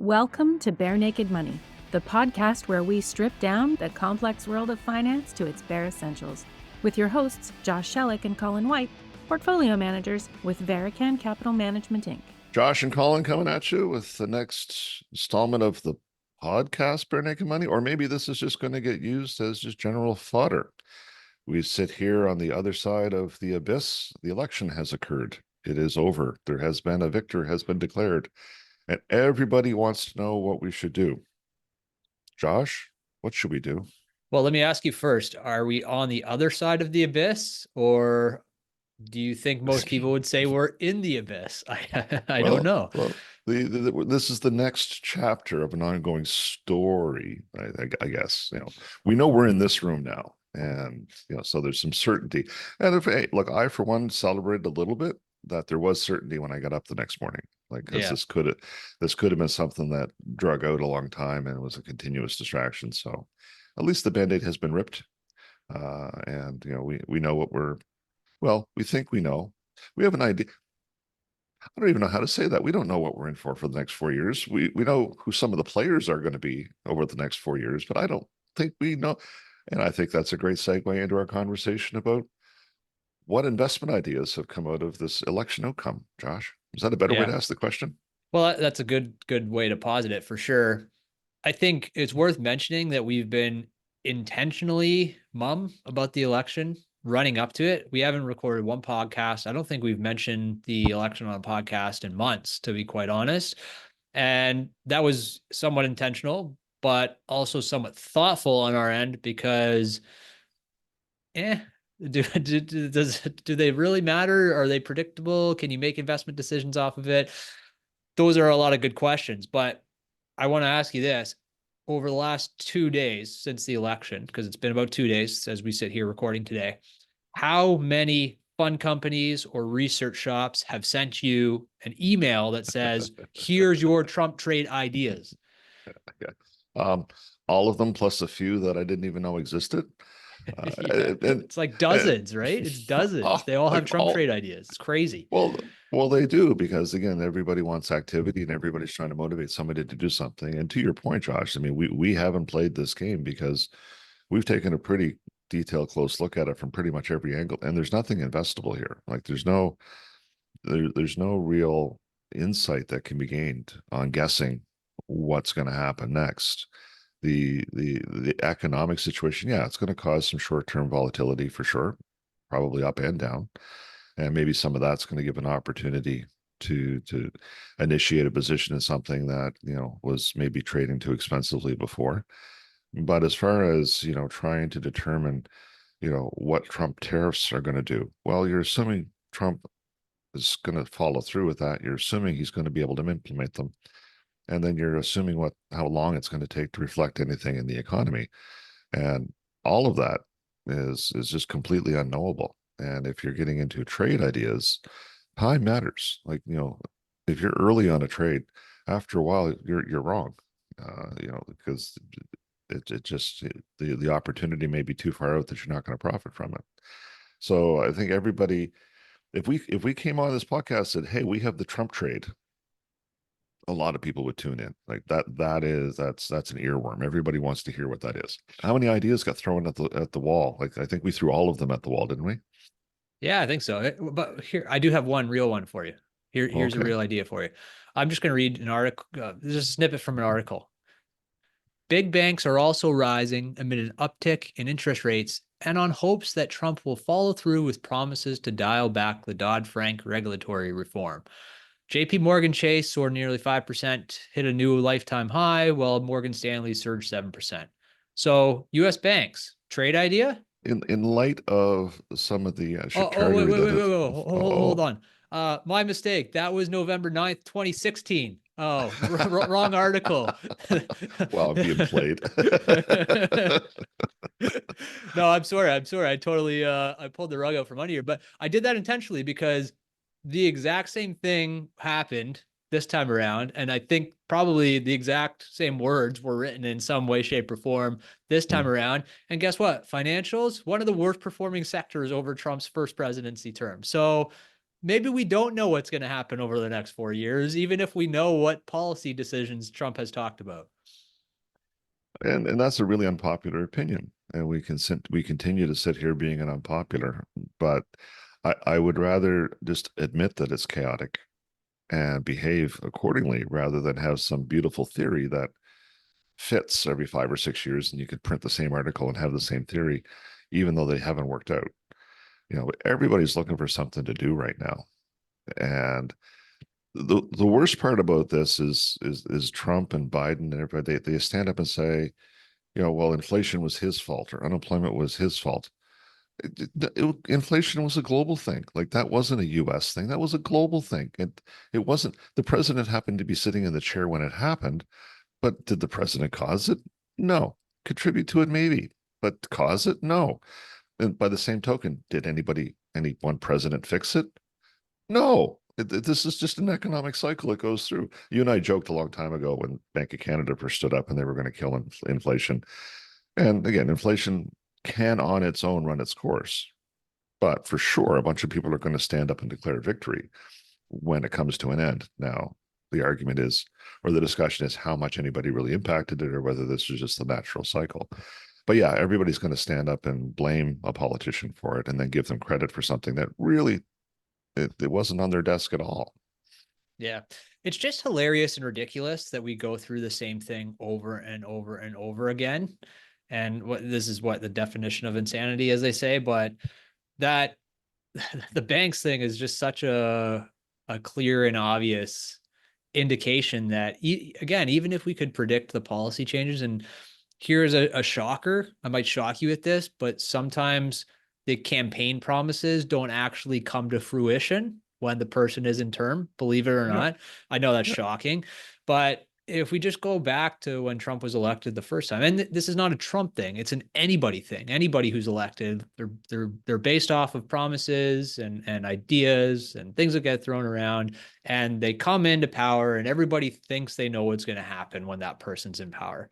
Welcome to Barenaked Money, the podcast where we strip down the complex world of finance to its bare essentials, with your hosts Josh Sheluk and Colin White, portfolio managers with Verecan Capital Management, Inc. Josh and Colin coming at you with the next installment of the podcast, Barenaked Money, or maybe this is just going to get used as just general fodder. We sit here on the other side of the abyss. The election has occurred. It is over. There has been a victor has been declared, and everybody wants to know what we should do. Josh, what should we do? Well, let me ask you first, are we on the other side of the abyss, or do you think most people would say we're in the abyss? I don't know. Well, this is the next chapter of an ongoing story, I guess. We know we're in this room now, and so there's some certainty. And look, I for one celebrated a little bit that there was certainty when I got up the next morning, because this could have been something that drug out a long time and was a continuous distraction. So at least the Band-Aid has been ripped, and we know what we think we know. We have an idea. I don't even know how to say that. We don't know what we're in for the next 4 years. We know who some of the players are going to be over the next 4 years, but I don't think we know. And I think that's a great segue into our conversation about what investment ideas have come out of this election outcome. Josh, is that a better way to ask the question? Well, that's a good way to posit it, for sure. I think it's worth mentioning that we've been intentionally mum about the election running up to it. We haven't recorded one podcast. I don't think we've mentioned the election on a podcast in months, to be quite honest. And that was somewhat intentional, but also somewhat thoughtful on our end, because do they really matter? Are they predictable? Can you make investment decisions off of it? Those are a lot of good questions, but I want to ask you this. Over the last 2 days since the election, because it's been about 2 days as we sit here recording today, how many fund companies or research shops have sent you an email that says, here's your Trump trade ideas? All of them, plus a few that I didn't even know existed. It's like dozens, right? It's dozens. They all have Trump trade ideas. It's crazy. Well, they do, because again, everybody wants activity and everybody's trying to motivate somebody to do something. And to your point, Josh, I mean, we haven't played this game because we've taken a pretty detailed, close look at it from pretty much every angle, and there's nothing investable here. Like there's no real insight that can be gained on guessing what's going to happen next. The economic situation, it's going to cause some short-term volatility for sure, probably up and down, and maybe some of that's going to give an opportunity to initiate a position in something that was maybe trading too expensively before. But as far as trying to determine what Trump tariffs are going to do, well, you're assuming Trump is going to follow through with that. You're assuming he's going to be able to implement them. And then you're assuming how long it's going to take to reflect anything in the economy. And all of that is just completely unknowable. And if you're getting into trade ideas, time matters. Like, if you're early on a trade, after a while, you're wrong, because the opportunity may be too far out that you're not going to profit from it. So I think everybody, if we came on this podcast and said, hey, we have the Trump trade, a lot of people would tune in. Like that's an earworm. Everybody wants to hear what that is. How many ideas got thrown at the wall? Like I think we threw all of them at the wall, didn't we? Yeah, I think so. But here, I do have one real one for you. Here's a real idea for you. I'm just going to read an article. This is a snippet from an article. Big banks are also rising amid an uptick in interest rates and on hopes that Trump will follow through with promises to dial back the Dodd-Frank regulatory reform. JP Morgan Chase soared nearly 5%, hit a new lifetime high, while Morgan Stanley surged 7%. So U.S. banks, trade idea? In light of some of the wait, hold on. My mistake. That was November 9th, 2016. Oh, wrong article. Well, I'm being played. No, I'm sorry. I totally I pulled the rug out from under you, but I did that intentionally because the exact same thing happened this time around. And I think probably the exact same words were written in some way, shape, or form this time around. And guess what? Financials, one of the worst performing sectors over Trump's first presidency term. So maybe we don't know what's going to happen over the next 4 years, even if we know what policy decisions Trump has talked about. And that's a really unpopular opinion. And we continue to sit here being an unpopular, but I would rather just admit that it's chaotic and behave accordingly rather than have some beautiful theory that fits every 5 or 6 years and you could print the same article and have the same theory, even though they haven't worked out. Everybody's looking for something to do right now. And the worst part about this is Trump and Biden and everybody, they stand up and say, well, inflation was his fault or unemployment was his fault. Inflation was a global thing. Like, that wasn't a US thing. That was a global thing. It wasn't, the president happened to be sitting in the chair when it happened, but did the president cause it? No. Contribute to it? Maybe. But cause it? No. And by the same token, did any one president fix it? No. This is just an economic cycle that goes through. You and I joked a long time ago when Bank of Canada first stood up and they were going to kill inflation. And again, inflation can on its own run its course. But for sure, a bunch of people are going to stand up and declare victory when it comes to an end. Now, the argument is, or the discussion is, how much anybody really impacted it or whether this was just the natural cycle. But yeah, everybody's going to stand up and blame a politician for it and then give them credit for something that really it wasn't on their desk at all. Yeah. It's just hilarious and ridiculous that we go through the same thing over and over and over again. And this is what the definition of insanity, as they say, but that the banks thing is just such a clear and obvious indication that, again, even if we could predict the policy changes, and here's a shocker, I might shock you with this, but sometimes the campaign promises don't actually come to fruition when the person is in term, believe it or not. I know that's shocking, but if we just go back to when Trump was elected the first time, and this is not a Trump thing, it's an anybody thing. Anybody who's elected, they're based off of promises and ideas and things that get thrown around, and they come into power and everybody thinks they know what's going to happen when that person's in power.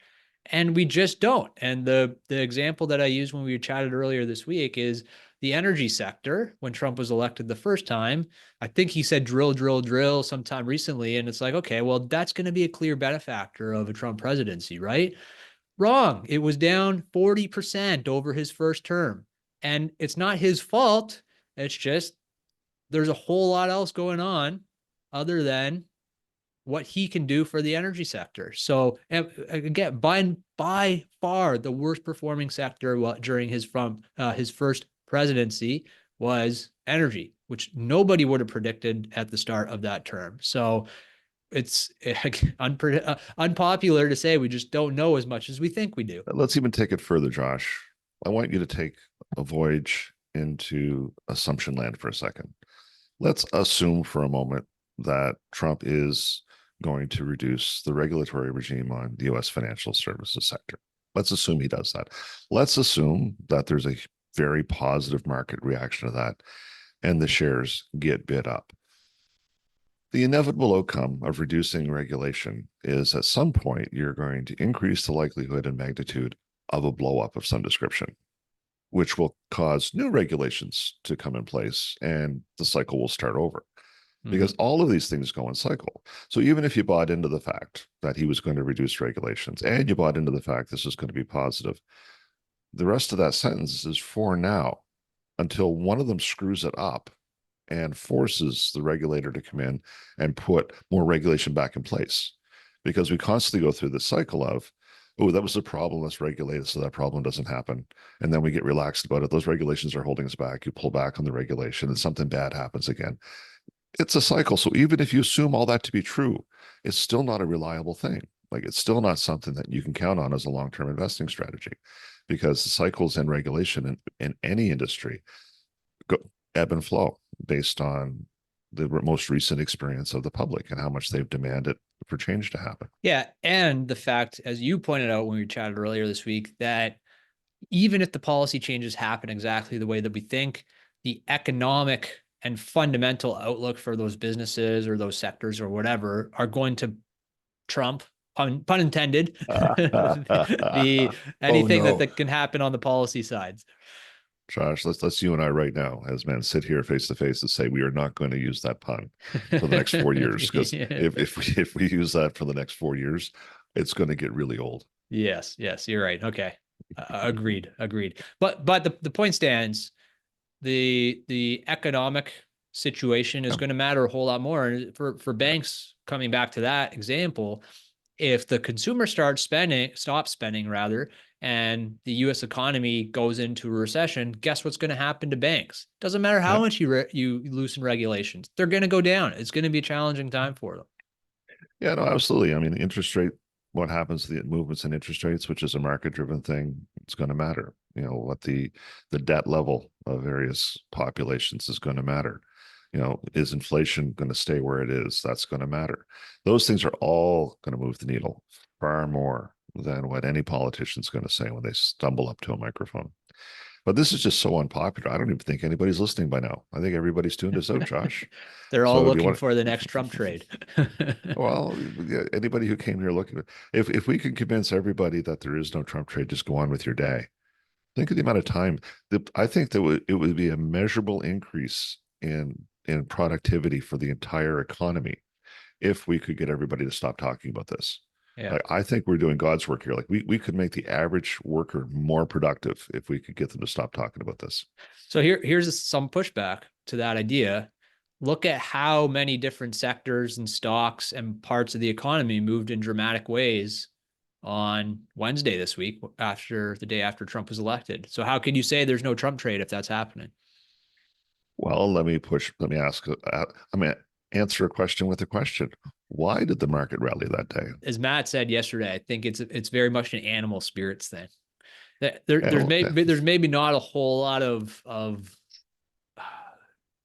And we just don't. And the example that I used when we chatted earlier this week is the energy sector. When Trump was elected the first time, I think he said drill, drill, drill sometime recently. And it's like, okay, well, that's going to be a clear benefactor of a Trump presidency, right? Wrong. It was down 40% over his first term. And it's not his fault. It's just there's a whole lot else going on other than what he can do for the energy sector. So again, by far the worst performing sector during his first presidency was energy, which nobody would have predicted at the start of that term. So it's unpopular to say we just don't know as much as we think we do. Let's even take it further, Josh. I want you to take a voyage into assumption land for a second. Let's assume for a moment that Trump is going to reduce the regulatory regime on the U.S. financial services sector. Let's assume he does that. Let's assume that there's a very positive market reaction to that and the shares get bid up. The inevitable outcome of reducing regulation is at some point you're going to increase the likelihood and magnitude of a blow up of some description, which will cause new regulations to come in place and the cycle will start over. Because all of these things go in cycle. So even if you bought into the fact that he was going to reduce regulations and you bought into the fact this is going to be positive, the rest of that sentence is for now until one of them screws it up and forces the regulator to come in and put more regulation back in place. Because we constantly go through the cycle of, oh, that was a problem, let's regulate it so that problem doesn't happen. And then we get relaxed about it. Those regulations are holding us back. You pull back on the regulation and something bad happens again. It's a cycle. So even if you assume all that to be true, it's still not a reliable thing. Like, it's still not something that you can count on as a long-term investing strategy, because the cycles and regulation in any industry ebb and flow based on the most recent experience of the public and how much they've demanded for change to happen. Yeah. And the fact, as you pointed out when we chatted earlier this week, that even if the policy changes happen exactly the way that we think, the economic and fundamental outlook for those businesses or those sectors or whatever are going to trump, pun intended, anything that can happen on the policy sides. Josh, let's you and I right now, as men, sit here face to face and say we are not going to use that pun for the next 4 years. Because if we use that for the next 4 years, it's going to get really old. Yes, you're right. Okay. Agreed. But the point stands, the economic situation is going to matter a whole lot more. And for banks, coming back to that example, if the consumer stops spending rather, and the U.S. economy goes into a recession, guess what's going to happen to banks? Doesn't matter how much you loosen regulations, they're going to go down. It's going to be a challenging time for them. Yeah, no, absolutely. I mean, interest rate, what happens to the movements in interest rates, which is a market-driven thing, it's going to matter. You know, what the debt level of various populations is going to matter. You know, is inflation going to stay where it is? That's going to matter. Those things are all going to move the needle far more than what any politician's going to say when they stumble up to a microphone. But this is just so unpopular. I don't even think anybody's listening by now. I think everybody's tuned us out, Josh. They're all looking for the next Trump trade. Well, yeah, anybody who came here looking, if we can convince everybody that there is no Trump trade, just go on with your day. Think of the amount of time that I think that it would be a measurable increase in productivity for the entire economy if we could get everybody to stop talking about this. Yeah. Like, I think we're doing God's work here. Like we could make the average worker more productive if we could get them to stop talking about this. So here's some pushback to that idea. Look at how many different sectors and stocks and parts of the economy moved in dramatic ways on Wednesday this week, after the day after Trump was elected. So how could you say there's no Trump trade if that's happening? Well, let me answer a question with a question. Why did the market rally that day? As Matt said yesterday, I think it's very much an animal spirits thing. There's maybe not a whole lot of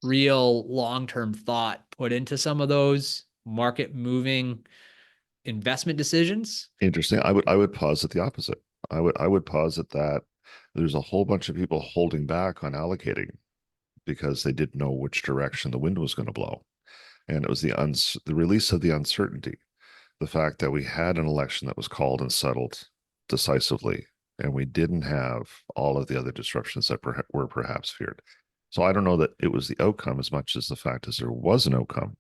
real long-term thought put into some of those market moving investment decisions. Interesting. I would posit the opposite. I would posit that there's a whole bunch of people holding back on allocating because they didn't know which direction the wind was going to blow. And it was the release of the uncertainty, the fact that we had an election that was called and settled decisively, and we didn't have all of the other disruptions that were perhaps feared. So I don't know that it was the outcome as much as the fact as there was an outcome,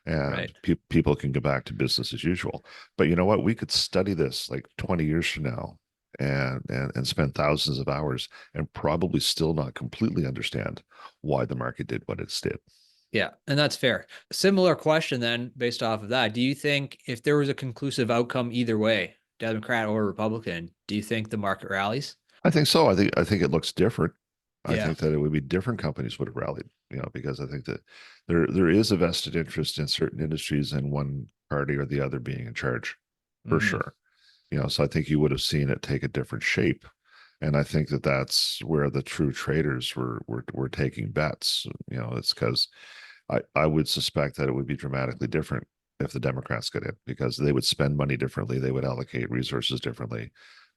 and people can go back to business as usual. But you know what? We could study this like 20 years from now and spend thousands of hours and probably still not completely understand why the market did what it did. Yeah, and that's fair. Similar question then, based off of that. Do you think if there was a conclusive outcome either way, Democrat or Republican, do you think the market rallies? I think so. I think it looks different. I Yeah. think that it would be different companies would have rallied, because I think that there is a vested interest in certain industries and one party or the other being in charge, for sure. So I think you would have seen it take a different shape. And I think that that's where the true traders were taking bets. It's because I would suspect that it would be dramatically different if the Democrats get in, because they would spend money differently, they would allocate resources differently,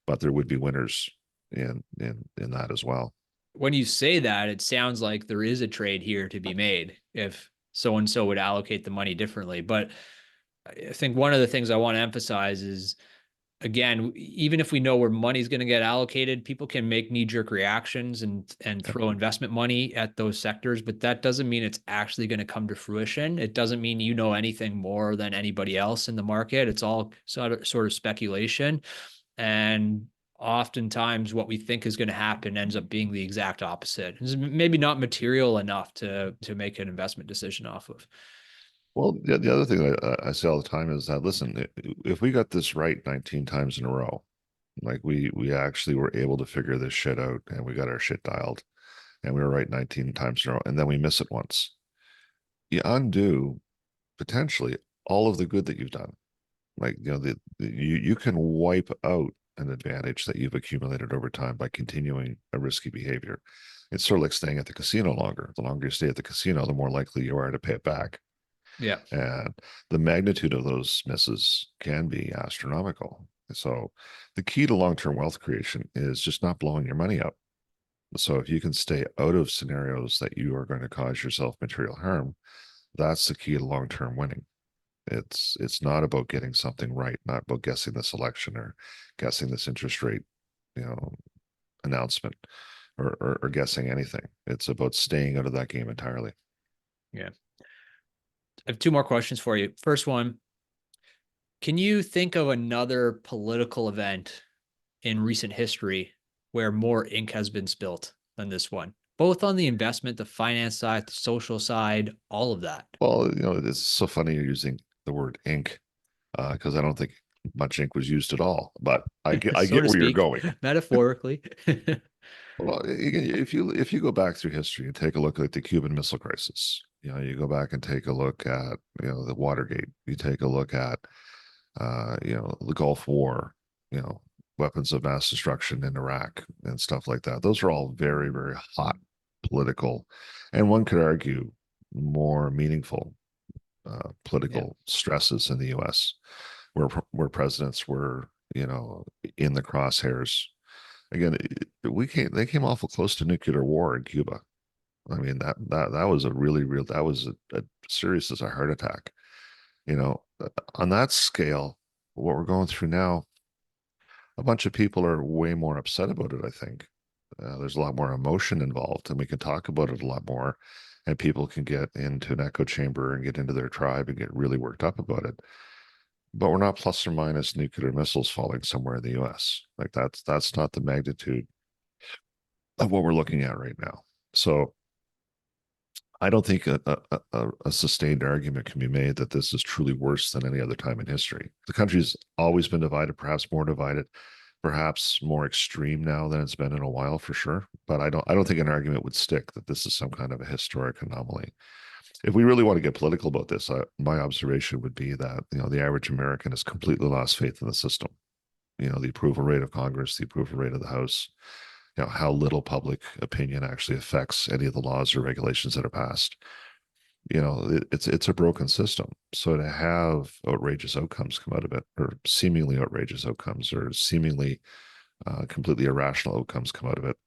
but there would be winners in that as well. When you say that, it sounds like there is a trade here to be made if so-and-so would allocate the money differently. But I think one of the things I want to emphasize is, again, even if we know where money's going to get allocated, people can make knee-jerk reactions and throw investment money at those sectors, but that doesn't mean it's actually going to come to fruition. It doesn't mean you know anything more than anybody else in the market. It's all sort of speculation. And oftentimes what we think is going to happen ends up being the exact opposite. It's maybe not material enough to make an investment decision off of. Well, the other thing I say all the time is that, listen, if we got this right 19 times in a row, like we actually were able to figure this shit out and we got our shit dialed and we were right 19 times in a row, and then we miss it once, you undo potentially all of the good that you've done. Like, you can wipe out an advantage that you've accumulated over time by continuing a risky behavior. It's sort of like staying at the casino longer. The longer you stay at the casino, the more likely you are to pay it back. Yeah. And the magnitude of those misses can be astronomical. So the key to long-term wealth creation is just not blowing your money up. So if you can stay out of scenarios that you are going to cause yourself material harm, that's the key to long-term winning. It's not about getting something right, not about guessing this election or guessing this interest rate, announcement or guessing anything. It's about staying out of that game entirely. Yeah. I have two more questions for you. First one, can you think of another political event in recent history where more ink has been spilt than this one, both on the investment, the finance side, the social side, all of that? Well, it's so funny you're using the word ink, because I don't think much ink was used at all. But I So get to where you're speak, going. metaphorically. Well, if you go back through history and take a look at the Cuban Missile Crisis, you go back and take a look at the Watergate. You take a look at the Gulf War. Weapons of mass destruction in Iraq and stuff like that. Those are all very, very hot political, and one could argue more meaningful political stresses in the U.S. where presidents were in the crosshairs. Again, they came awful close to nuclear war in Cuba. I mean that was a really real, that was a serious as a heart attack. On that scale, what we're going through now, a bunch of people are way more upset about it. I think there's a lot more emotion involved, and we can talk about it a lot more, and people can get into an echo chamber and get into their tribe and get really worked up about it. But we're not plus or minus nuclear missiles falling somewhere in the U.S. Like that's not the magnitude of what we're looking at right now. So I don't think a sustained argument can be made that this is truly worse than any other time in history. The country's always been divided, perhaps more divided, perhaps more extreme now than it's been in a while, for sure. But I don't think an argument would stick that this is some kind of a historic anomaly. If we really want to get political about this, my observation would be that the average American has completely lost faith in the system. The approval rate of Congress, the approval rate of the House, how little public opinion actually affects any of the laws or regulations that are passed. It's a broken system. So to have outrageous outcomes come out of it, or seemingly outrageous outcomes, or seemingly completely irrational outcomes come out of it,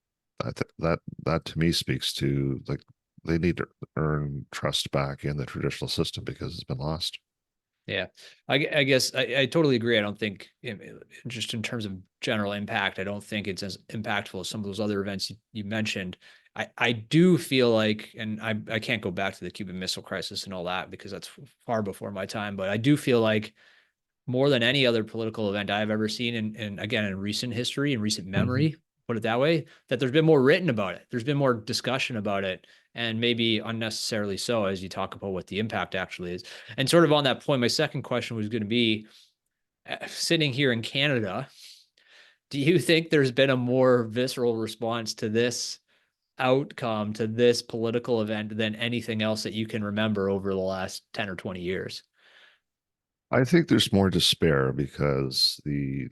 that to me speaks to, like, they need to earn trust back in the traditional system because it's been lost. Yeah, I guess I totally agree. I don't think, just in terms of general impact, I don't think it's as impactful as some of those other events you mentioned. I do feel like, and I can't go back to the Cuban Missile Crisis and all that because that's far before my time, but I do feel like more than any other political event I've ever seen, and again, in recent history and recent memory, put it that way, that there's been more written about it. There's been more discussion about it, and maybe unnecessarily so, as you talk about what the impact actually is. And sort of on that point, my second question was going to be, sitting here in Canada, do you think there's been a more visceral response to this outcome, to this political event, than anything else that you can remember over the last 10 or 20 years? I think there's more despair because the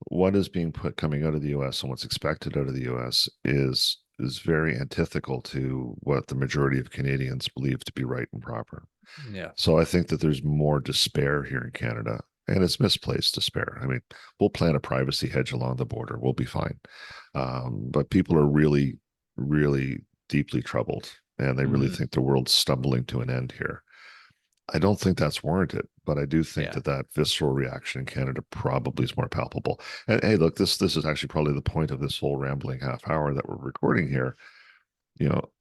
what is being coming out of the U.S. and what's expected out of the U.S. is very antithetical to what the majority of Canadians believe to be right and proper. Yeah. So I think that there's more despair here in Canada, and it's misplaced despair. I mean, we'll plant a privacy hedge along the border. We'll be fine. But people are really, really deeply troubled, and they really think the world's stumbling to an end here. I don't think that's warranted, but I do think that visceral reaction in Canada probably is more palpable. And hey, look, this is actually probably the point of this whole rambling half hour that we're recording here.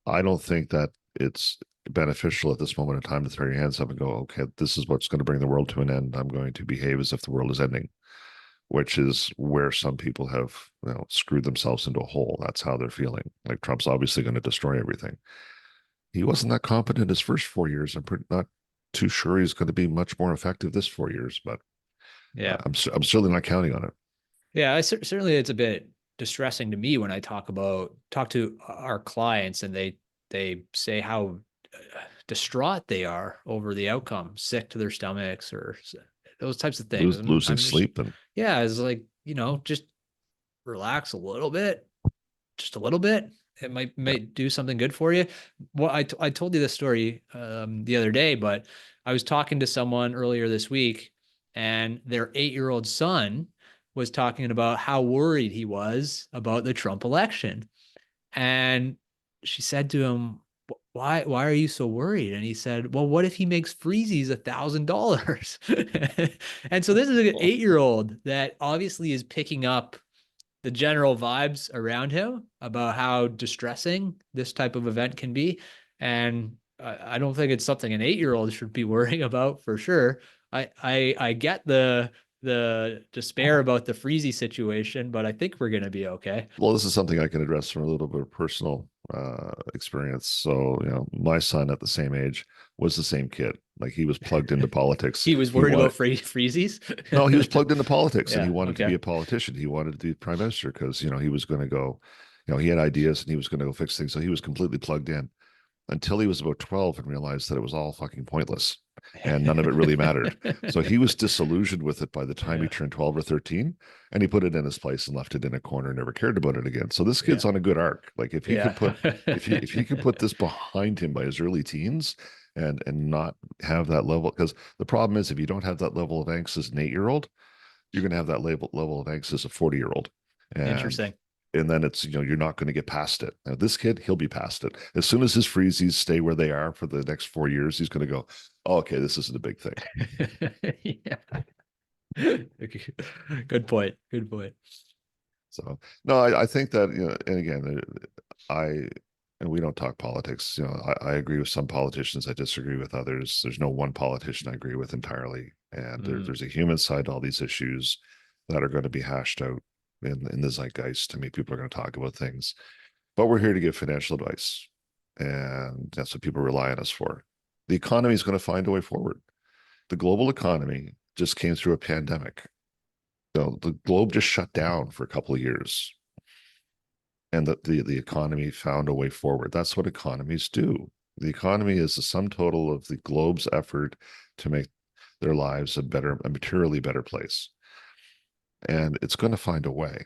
I don't think that it's beneficial at this moment in time to throw your hands up and go, okay, this is what's going to bring the world to an end. I'm going to behave as if the world is ending, which is where some people have screwed themselves into a hole. That's how they're feeling. Like, Trump's obviously going to destroy everything. He wasn't that competent his first 4 years. I'm not too sure he's going to be much more effective this 4 years, but I'm certainly not counting on it. Yeah, certainly it's a bit distressing to me when I talk to our clients and they say how distraught they are over the outcome, sick to their stomachs or those types of things. Losing sleep. And it's like, just relax a little bit, just a little bit. It might do something good for you. Well, I told you this story the other day, but I was talking to someone earlier this week, and their 8-year-old son was talking about how worried he was about the Trump election. And she said to him, why are you so worried? And he said, well, what if he makes freezies $1,000? And so this is an 8-year-old that obviously is picking up the general vibes around him about how distressing this type of event can be. And I don't think it's something an 8-year-old should be worrying about for sure. I get the despair about the Freezy situation, but I think we're going to be okay. Well, this is something I can address from a little bit of personal experience. So, my son at the same age was the same kid. Like, he was plugged into politics. He was worried about Freezies? No, he was plugged into politics, and he wanted okay. to be a politician. He wanted to be prime minister because, he was going to go, he had ideas and he was going to go fix things. So he was completely plugged in until he was about 12 and realized that it was all fucking pointless and none of it really mattered. So he was disillusioned with it by the time he turned 12 or 13, and he put it in his place and left it in a corner and never cared about it again. So this kid's on a good arc. Like, if he could put if he could put this behind him by his early teens and not have that level, because the problem is, if you don't have that level of angst as an 8-year-old, you're going to have that level of angst as a 40-year-old. Interesting. And then it's, you're not going to get past it. Now, this kid, he'll be past it. As soon as his freezies stay where they are for the next 4 years, he's going to go, oh, okay, this isn't a big thing. Good point. So, no, I think that, and again, and we don't talk politics. I agree with some politicians. I disagree with others. There's no one politician I agree with entirely. And there's a human side to all these issues that are going to be hashed out in the zeitgeist. I mean, people are going to talk about things, but we're here to give financial advice, and that's what people rely on us for. The economy is going to find a way forward. The global economy just came through a pandemic. The globe just shut down for a couple of years, and the economy found a way forward. That's what economies do. The economy is the sum total of the globe's effort to make their lives a materially better place. And it's going to find a way,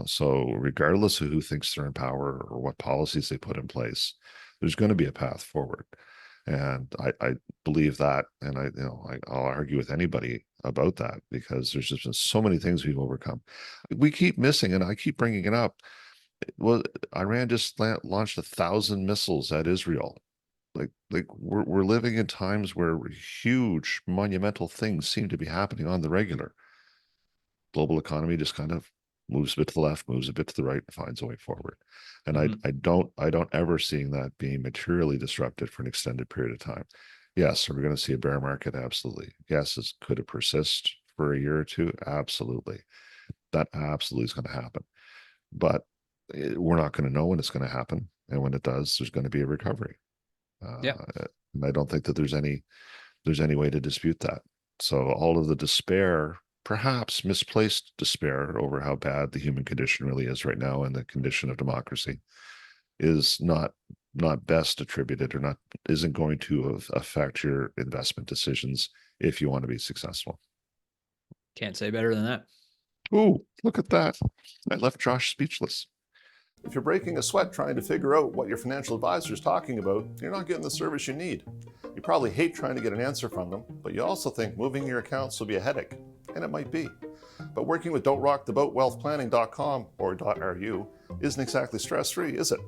so regardless of who thinks they're in power or what policies they put in place, there's going to be a path forward. And I believe that. And I'll argue with anybody about that, because there's just been so many things we've overcome. We keep missing, and I keep bringing it up. Well, Iran just launched 1,000 missiles at Israel. Like we're living in times where huge monumental things seem to be happening on the regular. Global economy just kind of moves a bit to the left, moves a bit to the right, and finds a way forward. And I don't ever seeing that being materially disrupted for an extended period of time. Yes, are we going to see a bear market? Absolutely. Yes, could it persist for a year or two? Absolutely. That absolutely is going to happen. But we're not going to know when it's going to happen. And when it does, there's going to be a recovery. And I don't think that there's any way to dispute that. So all of the despair, perhaps misplaced despair over how bad the human condition really is right now and the condition of democracy, is not best attributed, or isn't going to affect your investment decisions if you want to be successful. Can't say better than that. Ooh, look at that. I left Josh speechless. If you're breaking a sweat trying to figure out what your financial advisor is talking about, you're not getting the service you need. You probably hate trying to get an answer from them, but you also think moving your accounts will be a headache, and it might be. But working with don'trocktheboatwealthplanning.com or .ru isn't exactly stress-free, is it?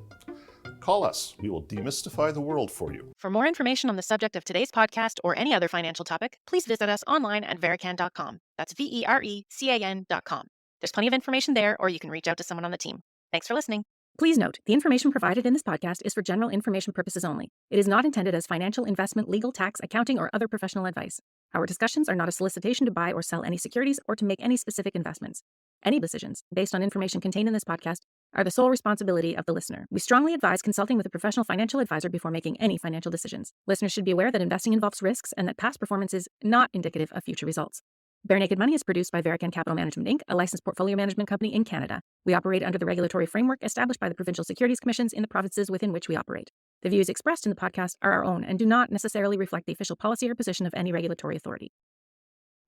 Call us. We will demystify the world for you. For more information on the subject of today's podcast or any other financial topic, please visit us online at verecan.com. That's verecan.com. There's plenty of information there, or you can reach out to someone on the team. Thanks for listening. Please note, the information provided in this podcast is for general information purposes only. It is not intended as financial, investment, legal, tax, accounting, or other professional advice. Our discussions are not a solicitation to buy or sell any securities or to make any specific investments. Any decisions, based on information contained in this podcast, are the sole responsibility of the listener. We strongly advise consulting with a professional financial advisor before making any financial decisions. Listeners should be aware that investing involves risks and that past performance is not indicative of future results. Barenaked Money is produced by Verecan Capital Management, Inc., a licensed portfolio management company in Canada. We operate under the regulatory framework established by the provincial securities commissions in the provinces within which we operate. The views expressed in the podcast are our own and do not necessarily reflect the official policy or position of any regulatory authority.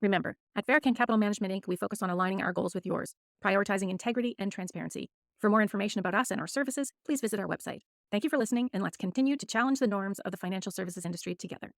Remember, at Verecan Capital Management, Inc., we focus on aligning our goals with yours, prioritizing integrity and transparency. For more information about us and our services, please visit our website. Thank you for listening, and let's continue to challenge the norms of the financial services industry together.